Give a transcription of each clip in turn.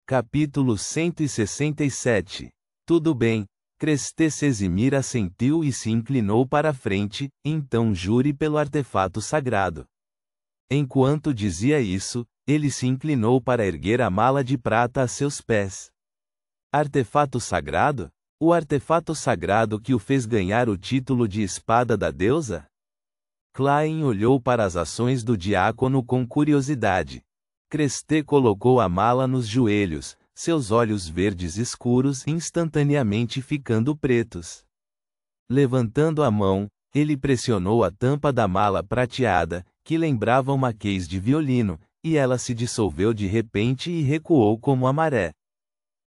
Capítulo 167. Tudo bem. Creste Sesimir assentiu e se inclinou para a frente, então jure pelo artefato sagrado. Enquanto dizia isso, ele se inclinou para erguer a mala de prata a seus pés. Artefato sagrado? O artefato sagrado que o fez ganhar o título de espada da deusa? Klein olhou para as ações do diácono com curiosidade. Creste colocou a mala nos joelhos, seus olhos verdes escuros instantaneamente ficando pretos. Levantando a mão, ele pressionou a tampa da mala prateada, que lembrava uma case de violino, e ela se dissolveu de repente e recuou como a maré.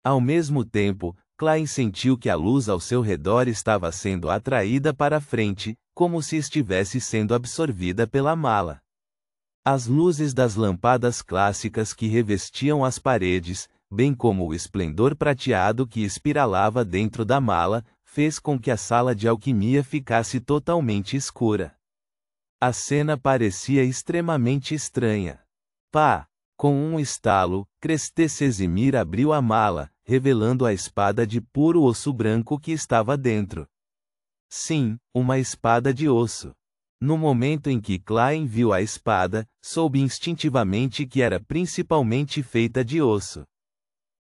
Ao mesmo tempo, Klein sentiu que a luz ao seu redor estava sendo atraída para a frente, como se estivesse sendo absorvida pela mala. As luzes das lâmpadas clássicas que revestiam as paredes, bem como o esplendor prateado que espiralava dentro da mala, fez com que a sala de alquimia ficasse totalmente escura. A cena parecia extremamente estranha. Pá! Com um estalo, Creste Sesimir abriu a mala, revelando a espada de puro osso branco que estava dentro. Sim, uma espada de osso. No momento em que Klein viu a espada, soube instintivamente que era principalmente feita de osso.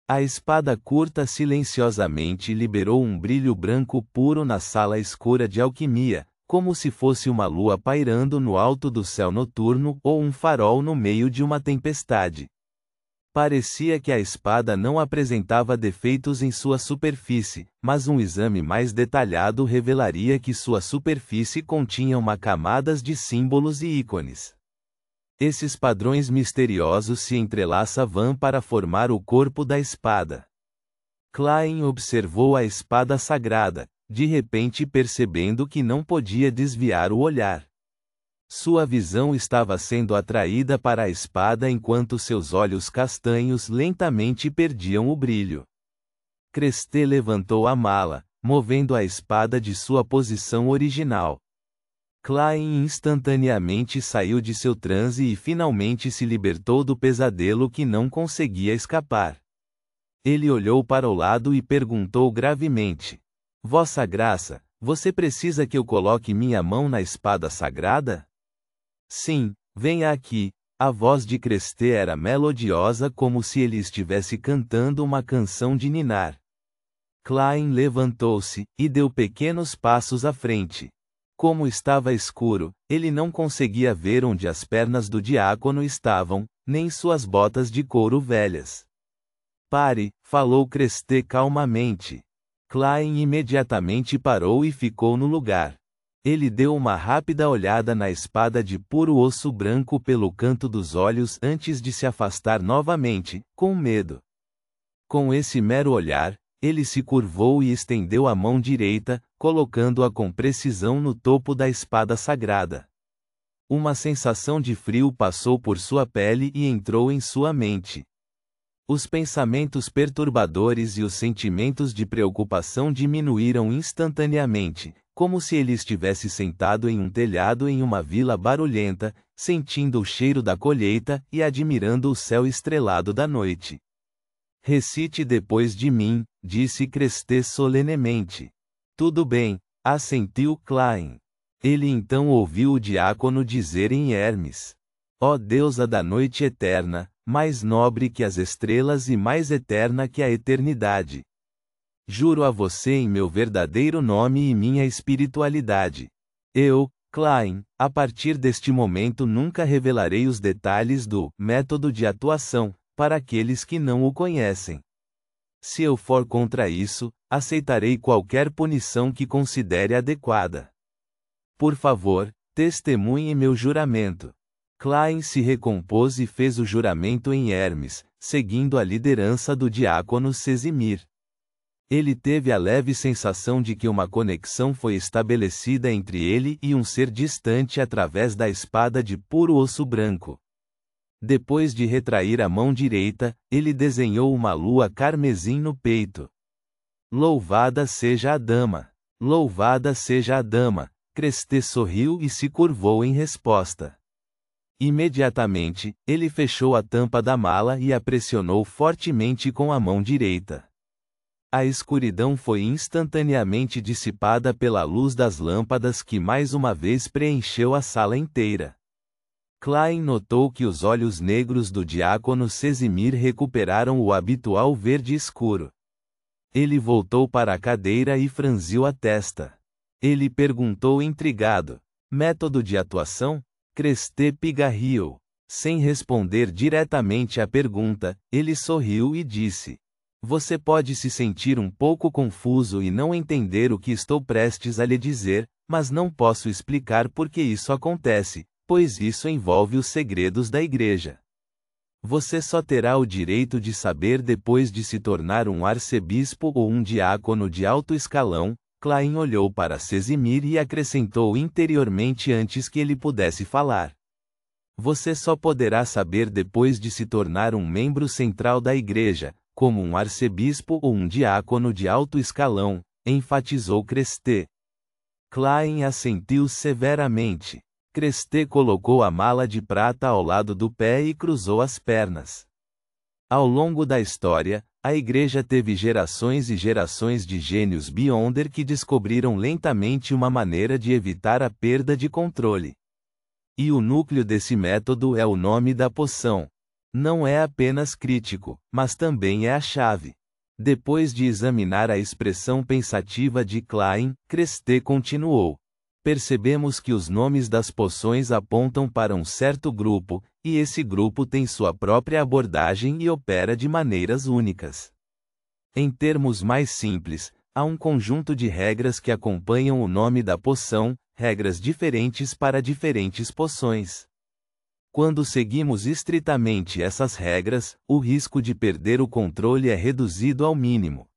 A espada curta silenciosamente liberou um brilho branco puro na sala escura de alquimia, como se fosse uma lua pairando no alto do céu noturno ou um farol no meio de uma tempestade. Parecia que a espada não apresentava defeitos em sua superfície, mas um exame mais detalhado revelaria que sua superfície continha uma camadas de símbolos e ícones. Esses padrões misteriosos se entrelaçavam para formar o corpo da espada. Klein observou a espada sagrada, de repente percebendo que não podia desviar o olhar. Sua visão estava sendo atraída para a espada enquanto seus olhos castanhos lentamente perdiam o brilho. Creste levantou a mala, movendo a espada de sua posição original. Klein instantaneamente saiu de seu transe e finalmente se libertou do pesadelo que não conseguia escapar. Ele olhou para o lado e perguntou gravemente: Vossa Graça, você precisa que eu coloque minha mão na espada sagrada? Sim, venha aqui. A voz de Creste era melodiosa como se ele estivesse cantando uma canção de ninar. Klein levantou-se, e deu pequenos passos à frente. Como estava escuro, ele não conseguia ver onde as pernas do diácono estavam, nem suas botas de couro velhas. Pare, falou Creste calmamente. Klein imediatamente parou e ficou no lugar. Ele deu uma rápida olhada na espada de puro osso branco pelo canto dos olhos antes de se afastar novamente, com medo. Com esse mero olhar, ele se curvou e estendeu a mão direita, colocando-a com precisão no topo da espada sagrada. Uma sensação de frio passou por sua pele e entrou em sua mente. Os pensamentos perturbadores e os sentimentos de preocupação diminuíram instantaneamente, como se ele estivesse sentado em um telhado em uma vila barulhenta, sentindo o cheiro da colheita e admirando o céu estrelado da noite. Recite depois de mim, disse Creste solenemente. Tudo bem, assentiu Klein. Ele então ouviu o diácono dizer em Hermes: Ó deusa da noite eterna, mais nobre que as estrelas e mais eterna que a eternidade. Juro a você em meu verdadeiro nome e minha espiritualidade. Eu, Klein, a partir deste momento nunca revelarei os detalhes do método de atuação, para aqueles que não o conhecem. Se eu for contra isso, aceitarei qualquer punição que considere adequada. Por favor, testemunhe meu juramento. Klein se recompôs e fez o juramento em Hermes, seguindo a liderança do diácono Sesimir. Ele teve a leve sensação de que uma conexão foi estabelecida entre ele e um ser distante através da espada de puro osso branco. Depois de retrair a mão direita, ele desenhou uma lua carmesim no peito. Louvada seja a dama! Louvada seja a dama! Creste sorriu e se curvou em resposta. Imediatamente, ele fechou a tampa da mala e a pressionou fortemente com a mão direita. A escuridão foi instantaneamente dissipada pela luz das lâmpadas que mais uma vez preencheu a sala inteira. Klein notou que os olhos negros do diácono Casimir recuperaram o habitual verde escuro. Ele voltou para a cadeira e franziu a testa. Ele perguntou intrigado: método de atuação? Creste pigarriou. Sem responder diretamente à pergunta, ele sorriu e disse: você pode se sentir um pouco confuso e não entender o que estou prestes a lhe dizer, mas não posso explicar por que isso acontece, pois isso envolve os segredos da igreja. Você só terá o direito de saber depois de se tornar um arcebispo ou um diácono de alto escalão. Klein olhou para Casimir e acrescentou interiormente antes que ele pudesse falar: você só poderá saber depois de se tornar um membro central da igreja, como um arcebispo ou um diácono de alto escalão, enfatizou Creste. Klein assentiu severamente. Creste colocou a mala de prata ao lado do pé e cruzou as pernas. Ao longo da história, a igreja teve gerações e gerações de gênios Beyonder que descobriram lentamente uma maneira de evitar a perda de controle. E o núcleo desse método é o nome da poção. Não é apenas crítico, mas também é a chave. Depois de examinar a expressão pensativa de Klein, Creste continuou: percebemos que os nomes das poções apontam para um certo grupo, e esse grupo tem sua própria abordagem e opera de maneiras únicas. Em termos mais simples, há um conjunto de regras que acompanham o nome da poção, regras diferentes para diferentes poções. Quando seguimos estritamente essas regras, o risco de perder o controle é reduzido ao mínimo.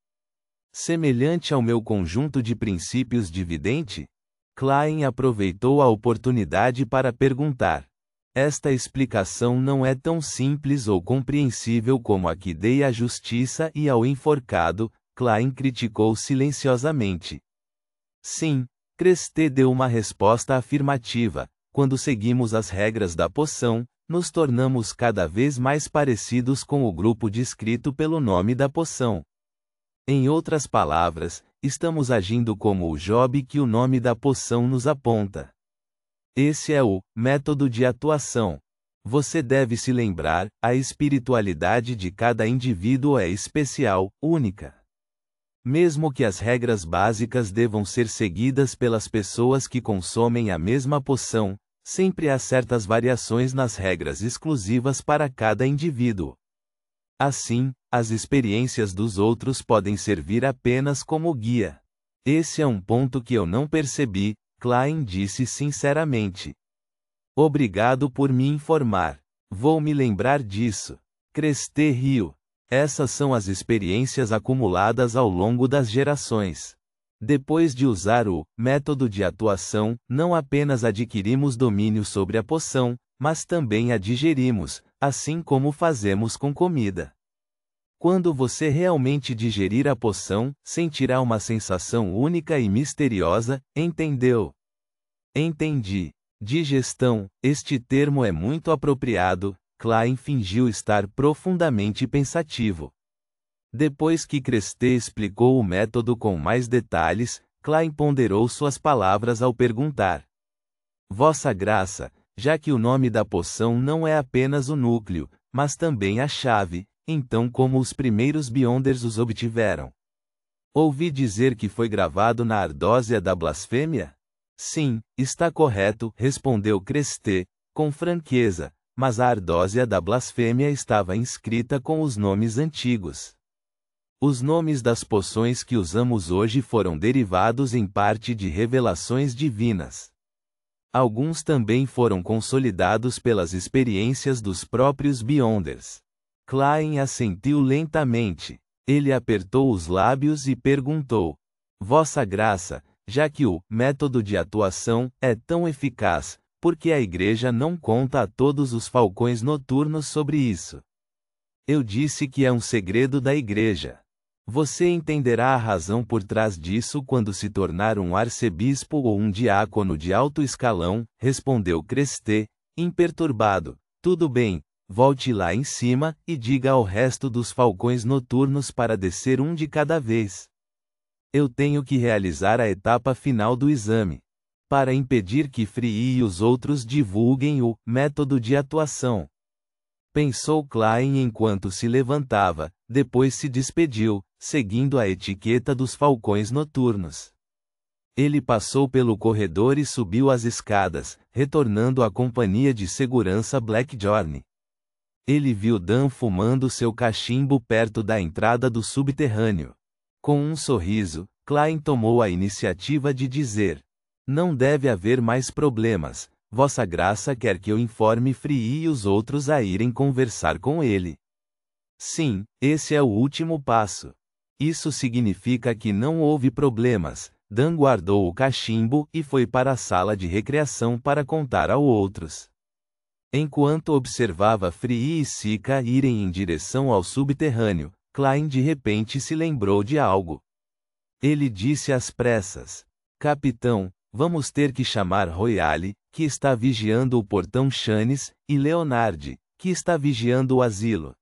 Semelhante ao meu conjunto de princípios dividente? Klein aproveitou a oportunidade para perguntar: esta explicação não é tão simples ou compreensível como a que dei à justiça e ao enforcado? Klein criticou silenciosamente. Sim, Creste deu uma resposta afirmativa. Quando seguimos as regras da poção, nos tornamos cada vez mais parecidos com o grupo descrito pelo nome da poção. Em outras palavras, estamos agindo como o job que o nome da poção nos aponta. Esse é o método de atuação. Você deve se lembrar, a espiritualidade de cada indivíduo é especial, única. Mesmo que as regras básicas devam ser seguidas pelas pessoas que consomem a mesma poção, sempre há certas variações nas regras exclusivas para cada indivíduo. Assim, as experiências dos outros podem servir apenas como guia. Esse é um ponto que eu não percebi, Klein disse sinceramente. Obrigado por me informar. Vou me lembrar disso. Creste riu. Essas são as experiências acumuladas ao longo das gerações. Depois de usar o método de atuação, não apenas adquirimos domínio sobre a poção, mas também a digerimos, assim como fazemos com comida. Quando você realmente digerir a poção, sentirá uma sensação única e misteriosa, entendeu? Entendi. Digestão, este termo é muito apropriado. Klein fingiu estar profundamente pensativo. Depois que Creste explicou o método com mais detalhes, Klein ponderou suas palavras ao perguntar: Vossa Graça, já que o nome da poção não é apenas o núcleo, mas também a chave, então como os primeiros Beyonders os obtiveram? Ouvi dizer que foi gravado na ardósia da blasfêmia? Sim, está correto, respondeu Creste, com franqueza, mas a ardósia da blasfêmia estava inscrita com os nomes antigos. Os nomes das poções que usamos hoje foram derivados em parte de revelações divinas. Alguns também foram consolidados pelas experiências dos próprios Beyonders. Klein assentiu lentamente. Ele apertou os lábios e perguntou: Vossa Graça, já que o método de atuação é tão eficaz, por que a Igreja não conta a todos os falcões noturnos sobre isso? Eu disse que é um segredo da Igreja. Você entenderá a razão por trás disso quando se tornar um arcebispo ou um diácono de alto escalão, respondeu Creste, imperturbado. Tudo bem, volte lá em cima, e diga ao resto dos falcões noturnos para descer um de cada vez. Eu tenho que realizar a etapa final do exame. Para impedir que Free e os outros divulguem o método de atuação. Pensou Klein enquanto se levantava, depois se despediu, seguindo a etiqueta dos falcões noturnos. Ele passou pelo corredor e subiu as escadas, retornando à companhia de segurança Blackjorn. Ele viu Dan fumando seu cachimbo perto da entrada do subterrâneo. Com um sorriso, Klein tomou a iniciativa de dizer: não deve haver mais problemas. Vossa Graça quer que eu informe Free e os outros a irem conversar com ele. Sim, esse é o último passo. Isso significa que não houve problemas. Dan guardou o cachimbo e foi para a sala de recreação para contar aos outros. Enquanto observava Free e Sika irem em direção ao subterrâneo, Klein de repente se lembrou de algo. Ele disse às pressas: Capitão, vamos ter que chamar Royale, que está vigiando o portão Chanes, e Leonard, que está vigiando o asilo.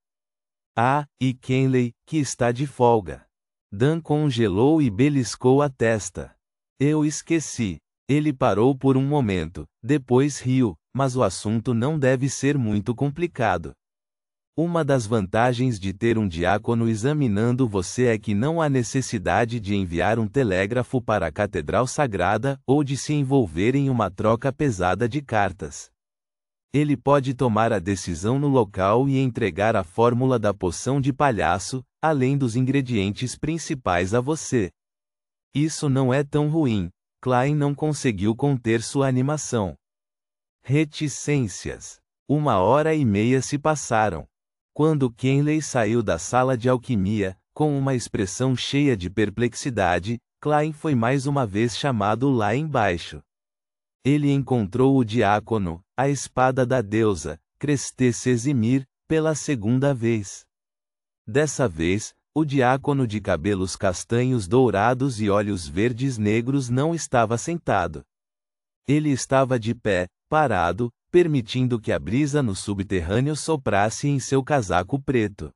E Kenley, que está de folga. Dan congelou e beliscou a testa. Eu esqueci. Ele parou por um momento, depois riu, mas o assunto não deve ser muito complicado. Uma das vantagens de ter um diácono examinando você é que não há necessidade de enviar um telégrafo para a Catedral Sagrada ou de se envolver em uma troca pesada de cartas. Ele pode tomar a decisão no local e entregar a fórmula da poção de palhaço, além dos ingredientes principais a você. Isso não é tão ruim. Klein não conseguiu conter sua animação. Reticências. 1h30 se passaram. Quando Kenley saiu da sala de alquimia, com uma expressão cheia de perplexidade, Klein foi mais uma vez chamado lá embaixo. Ele encontrou o diácono, a espada da deusa, Creste Sesimir, pela segunda vez. Dessa vez, o diácono de cabelos castanhos dourados e olhos verdes negros não estava sentado. Ele estava de pé, parado, permitindo que a brisa no subterrâneo soprasse em seu casaco preto.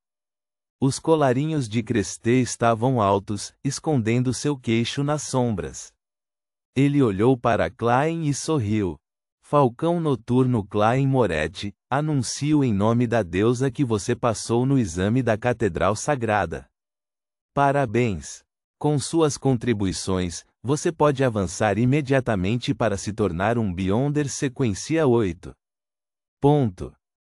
Os colarinhos de Creste estavam altos, escondendo seu queixo nas sombras. Ele olhou para Klein e sorriu. Falcão noturno Klein Moretti, anuncio em nome da deusa que você passou no exame da Catedral Sagrada. Parabéns! Com suas contribuições, você pode avançar imediatamente para se tornar um Beyonder Sequência 8. Ponto.